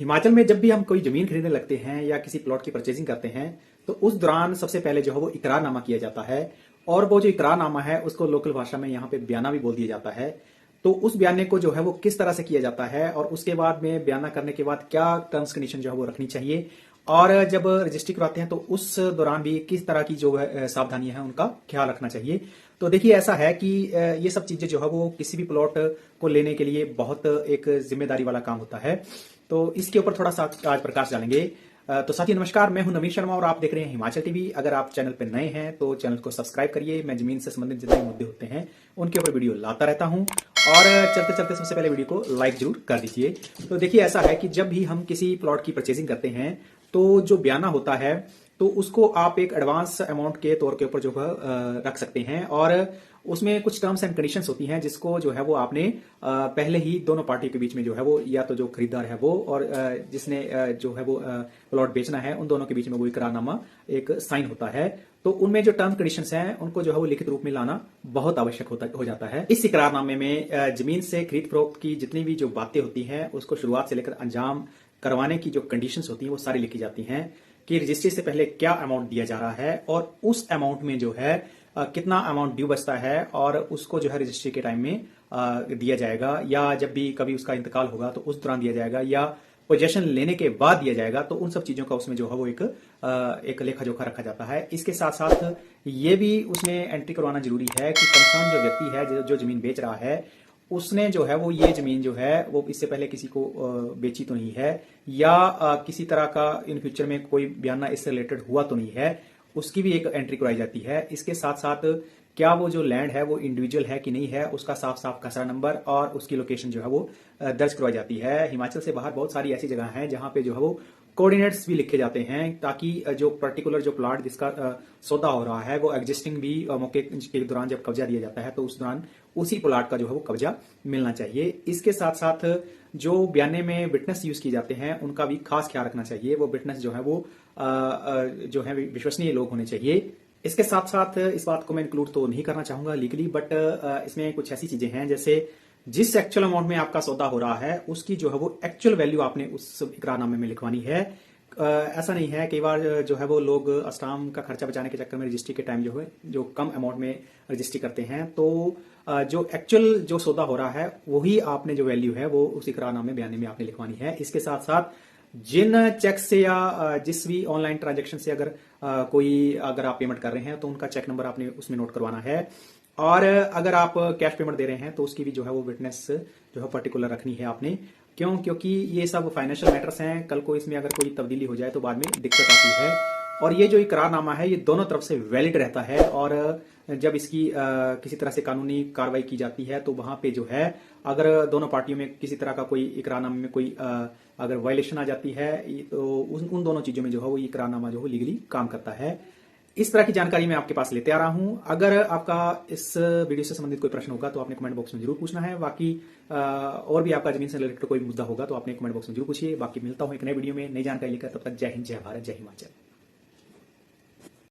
हिमाचल में जब भी हम कोई जमीन खरीदने लगते हैं या किसी प्लॉट की परचेजिंग करते हैं तो उस दौरान सबसे पहले जो है वो इकरारनामा किया जाता है। और वो जो इकरारनामा है उसको लोकल भाषा में यहाँ पे बयाना भी बोल दिया जाता है। तो उस बयाने को जो है वो किस तरह से किया जाता है और उसके बाद में बयाना करने के बाद क्या टर्म्स कंडीशन जो है वो रखनी चाहिए, और जब रजिस्ट्री करवाते हैं तो उस दौरान भी किस तरह की जो है सावधानियां हैं उनका ख्याल रखना चाहिए। तो देखिए ऐसा है कि ये सब चीजें जो है वो किसी भी प्लॉट को लेने के लिए बहुत एक जिम्मेदारी वाला काम होता है। तो इसके ऊपर थोड़ा सा आज प्रकाश डालेंगे। तो साथी नमस्कार, मैं हूं नवीन शर्मा और आप देख रहे हैं हिमाचल टीवी। अगर आप चैनल पर नए हैं तो चैनल को सब्सक्राइब करिए। मैं जमीन से संबंधित जितने मुद्दे होते हैं उनके ऊपर वीडियो लाता रहता हूं, और चलते चलते सबसे पहले वीडियो को लाइक जरूर कर दीजिए। तो देखिए ऐसा है कि जब भी हम किसी प्लॉट की परचेजिंग करते हैं तो जो बयाना होता है तो उसको आप एक एडवांस अमाउंट के तौर के ऊपर जो है रख सकते हैं, और उसमें कुछ टर्म्स एंड कंडीशंस होती हैं जिसको जो है वो आपने पहले ही दोनों पार्टी के बीच में जो है वो, या तो जो खरीदार है वो और जिसने जो है वो प्लॉट बेचना है, उन दोनों के बीच में वो इकरारनामा एक साइन होता है। तो उनमें जो टर्म कंडीशंस हैं उनको जो है वो लिखित रूप में लाना बहुत आवश्यक हो जाता है। इस इकरारनामे में जमीन से खरीद फरोख्त की जितनी भी जो बातें होती हैं उसको शुरुआत से लेकर अंजाम करवाने की जो कंडीशंस होती हैं वो सारी लिखी जाती हैं कि रजिस्ट्री से पहले क्या अमाउंट दिया जा रहा है और उस अमाउंट में जो है कितना अमाउंट ड्यू बचता है, और उसको जो है रजिस्ट्री के टाइम में दिया जाएगा, या जब भी कभी उसका इंतकाल होगा तो उस दौरान दिया जाएगा, या पोजेशन लेने के बाद दिया जाएगा। तो उन सब चीजों का उसमें जो है वो एक लेखा जोखा रखा जाता है। इसके साथ साथ ये भी उसमें एंट्री करवाना जरूरी है कि कंसर्न जो व्यक्ति है जो जमीन बेच रहा है उसने जो है वो ये जमीन जो है वो इससे पहले किसी को बेची तो नहीं है, या किसी तरह का इन फ्यूचर में कोई बयाना इससे रिलेटेड हुआ तो नहीं है, उसकी भी एक एंट्री करवाई जाती है। इसके साथ साथ क्या वो जो लैंड है वो इंडिविजुअल है कि नहीं है, उसका साफ साफ खसरा नंबर और उसकी लोकेशन जो है वो दर्ज करवाई जाती है। हिमाचल से बाहर बहुत सारी ऐसी जगह हैं जहां पे जो है वो कोऑर्डिनेट्स भी लिखे जाते हैं, ताकि जो पर्टिकुलर जो प्लॉट जिसका सौदा हो रहा है वो एग्जिस्टिंग भी मौके के दौरान जब कब्जा दिया जाता है तो उस दौरान उसी प्लॉट का जो है वो कब्जा मिलना चाहिए। इसके साथ साथ जो बयाने में विटनेस यूज किए जाते हैं उनका भी खास ख्याल रखना चाहिए। वो विटनेस जो है वो जो है विश्वसनीय लोग होने चाहिए। इसके साथ साथ इस बात को मैं इंक्लूड तो नहीं करना चाहूंगा लीगली, बट इसमें कुछ ऐसी चीजें हैं जैसे जिस एक्चुअल अमाउंट में आपका सौदा हो रहा है उसकी जो है वो एक्चुअल वैल्यू आपने उस इकरारनामे में लिखवानी है। ऐसा नहीं है, कई बार जो है वो लोग अस्टाम का खर्चा बचाने के चक्कर में रजिस्ट्री के टाइम जो है जो कम अमाउंट में रजिस्ट्री करते हैं, तो जो एक्चुअल जो सौदा हो रहा है वही आपने जो वैल्यू है वो उस इकरारनामे बयाने में आपने लिखवानी है। इसके साथ साथ जिन चेक से या जिस भी ऑनलाइन ट्रांजैक्शन से अगर अगर आप पेमेंट कर रहे हैं तो उनका चेक नंबर आपने उसमें नोट करवाना है, और अगर आप कैश पेमेंट दे रहे हैं तो उसकी भी जो है वो विटनेस जो है पर्टिकुलर रखनी है आपने। क्योंकि ये सब फाइनेंशियल मैटर्स हैं, कल को इसमें अगर कोई तब्दीली हो जाए तो बाद में दिक्कत आती है। और ये जो इकरारनामा है ये दोनों तरफ से वैलिड रहता है, और जब इसकी किसी तरह से कानूनी कार्रवाई की जाती है तो वहां पे जो है अगर दोनों पार्टियों में किसी तरह का कोई इकरारनामे में कोई अगर वायलेशन आ जाती है तो उन दोनों चीजों में जो है वो इकरारनामा जो है लीगली काम करता है। इस तरह की जानकारी मैं आपके पास लेते आ रहा हूं। अगर आपका इस वीडियो से संबंधित कोई प्रश्न होगा तो आपने कमेंट बॉक्स में जरूर पूछना है। बाकी और भी आपका जमीन से रिलेटेड कोई मुद्दा होगा तो आपने कमेंट बॉक्स में जरूर पूछिए। बाकी मिलता हूं एक नए वीडियो में नई जानकारी लेकर, तब तक जय हिंद, जय भारत, जय हिमाचल।